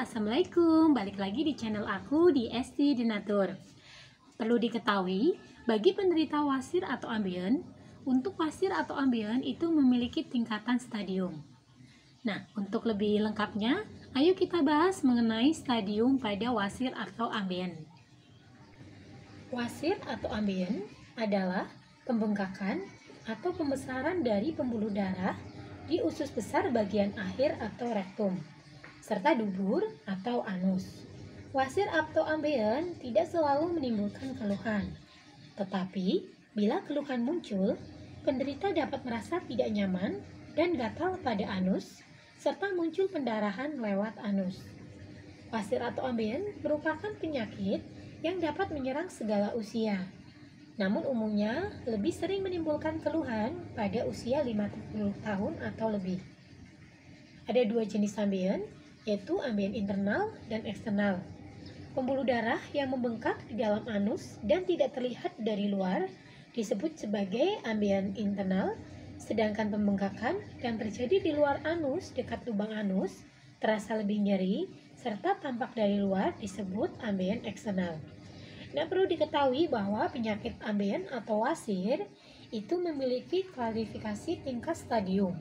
Assalamualaikum. Balik lagi di channel aku di Esti Denatur. Perlu diketahui, bagi penderita wasir atau ambien, untuk wasir atau ambien itu memiliki tingkatan stadium. Nah, untuk lebih lengkapnya, ayo kita bahas mengenai stadium pada wasir atau ambien. Wasir atau ambien adalah pembengkakan atau pembesaran dari pembuluh darah di usus besar bagian akhir atau rektum, serta dubur atau anus. Wasir atau ambien tidak selalu menimbulkan keluhan, tetapi bila keluhan muncul, penderita dapat merasa tidak nyaman dan gatal pada anus, serta muncul pendarahan lewat anus. Wasir atau ambien merupakan penyakit yang dapat menyerang segala usia, namun umumnya lebih sering menimbulkan keluhan pada usia 50 tahun atau lebih. Ada dua jenis ambien, yaitu ambien internal dan eksternal. Pembuluh darah yang membengkak di dalam anus dan tidak terlihat dari luar disebut sebagai ambien internal, sedangkan pembengkakan yang terjadi di luar anus dekat lubang anus terasa lebih nyeri serta tampak dari luar disebut ambien eksternal. Nah, perlu diketahui bahwa penyakit ambien atau wasir itu memiliki klasifikasi tingkat stadium,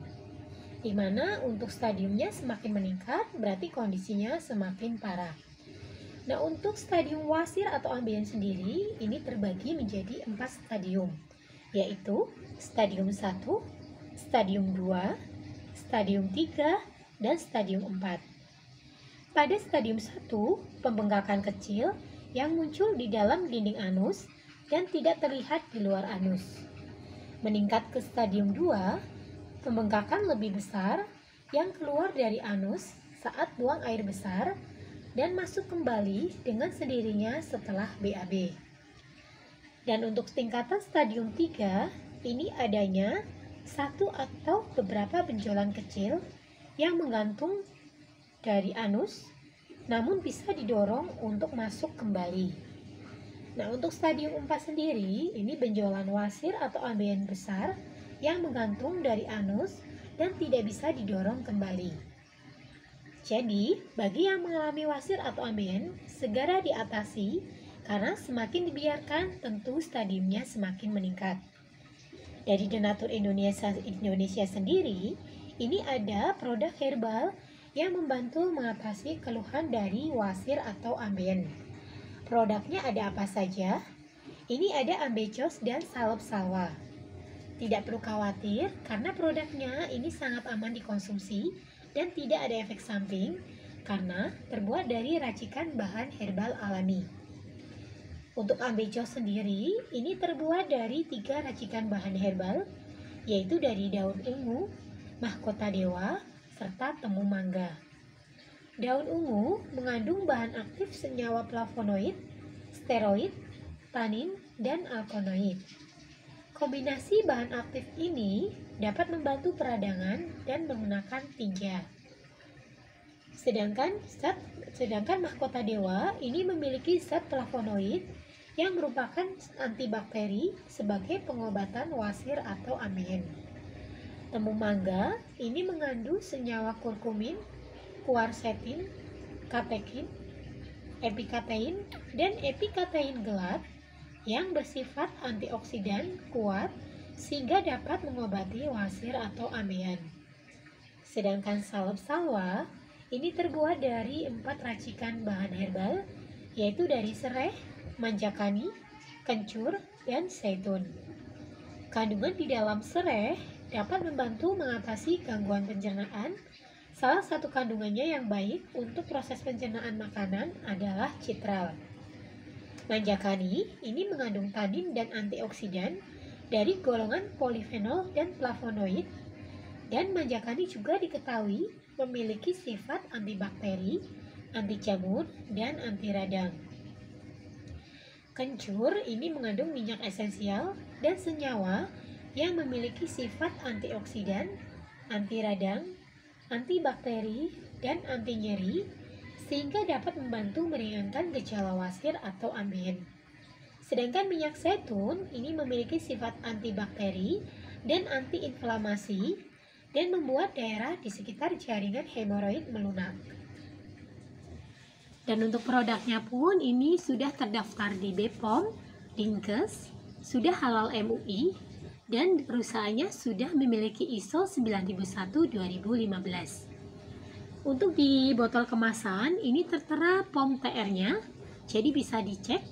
di mana untuk stadiumnya semakin meningkat berarti kondisinya semakin parah. Nah, untuk stadium wasir atau ambien sendiri ini terbagi menjadi 4 stadium, yaitu stadium 1, stadium 2, stadium 3, dan stadium 4. Pada stadium 1, pembengkakan kecil yang muncul di dalam dinding anus dan tidak terlihat di luar anus. Meningkat ke stadium 2, pembengkakan lebih besar yang keluar dari anus saat buang air besar dan masuk kembali dengan sendirinya setelah BAB. Dan untuk tingkatan stadium 3, ini adanya satu atau beberapa benjolan kecil yang menggantung dari anus namun bisa didorong untuk masuk kembali. Nah, untuk stadium 4 sendiri, ini benjolan wasir atau ambien besar yang menggantung dari anus dan tidak bisa didorong kembali. Jadi, bagi yang mengalami wasir atau ambien, segera diatasi karena semakin dibiarkan tentu stadiumnya semakin meningkat. Dari Denatur Indonesia sendiri, ini ada produk herbal yang membantu mengatasi keluhan dari wasir atau ambien. Produknya ada apa saja? Ini ada ambecos dan salep salwa. Tidak perlu khawatir karena produknya ini sangat aman dikonsumsi dan tidak ada efek samping karena terbuat dari racikan bahan herbal alami. Untuk ambecos sendiri, ini terbuat dari 3 racikan bahan herbal, yaitu dari daun ungu, mahkota dewa, serta temu mangga. Daun ungu mengandung bahan aktif senyawa flavonoid, steroid, tanin, dan alkaloid. Kombinasi bahan aktif ini dapat membantu peradangan dan menggunakan tinja. Sedangkan mahkota dewa ini memiliki zat flavonoid yang merupakan antibakteri sebagai pengobatan wasir atau ambien. Temu mangga ini mengandung senyawa kurkumin, kuarsetin, katekin, epikatein, dan epikatein gelap yang bersifat antioksidan kuat sehingga dapat mengobati wasir atau ambien. Sedangkan salep salwa ini terbuat dari 4 racikan bahan herbal, yaitu dari sereh, manjakani, kencur, dan zaitun. Kandungan di dalam sereh dapat membantu mengatasi gangguan pencernaan. Salah satu kandungannya yang baik untuk proses pencernaan makanan adalah citral. Manjakani ini mengandung tanin dan antioksidan dari golongan polifenol dan flavonoid, dan manjakani juga diketahui memiliki sifat antibakteri, anti jamur, dan anti radang. Kencur ini mengandung minyak esensial dan senyawa yang memiliki sifat antioksidan, anti radang, antibakteri, dan anti nyeri sehingga dapat membantu meringankan gejala wasir atau ambien. Sedangkan minyak zaitun ini memiliki sifat antibakteri dan antiinflamasi dan membuat daerah di sekitar jaringan hemoroid melunak. Dan untuk produknya pun ini sudah terdaftar di BPOM, Dinkes, sudah halal MUI, dan perusahaannya sudah memiliki ISO 9001:2015. Untuk di botol kemasan ini tertera POM TR-nya, jadi bisa dicek.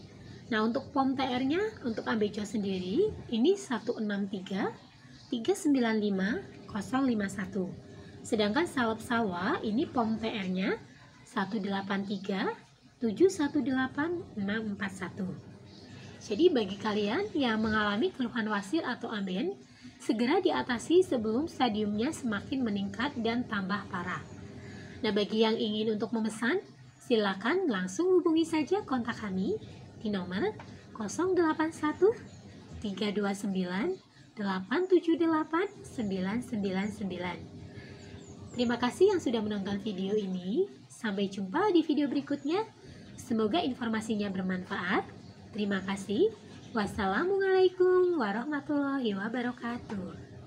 Nah, untuk POM TR-nya untuk Ambejo sendiri ini 163-395-051. Sedangkan Salep Sawa ini POM TR-nya 183-718-641. Jadi bagi kalian yang mengalami keluhan wasir atau amben, segera diatasi sebelum stadiumnya semakin meningkat dan tambah parah. Nah, bagi yang ingin untuk memesan, silakan langsung hubungi saja kontak kami di nomor 081 329 878 999. Terima kasih yang sudah menonton video ini. Sampai jumpa di video berikutnya. Semoga informasinya bermanfaat. Terima kasih. Wassalamualaikum warahmatullahi wabarakatuh.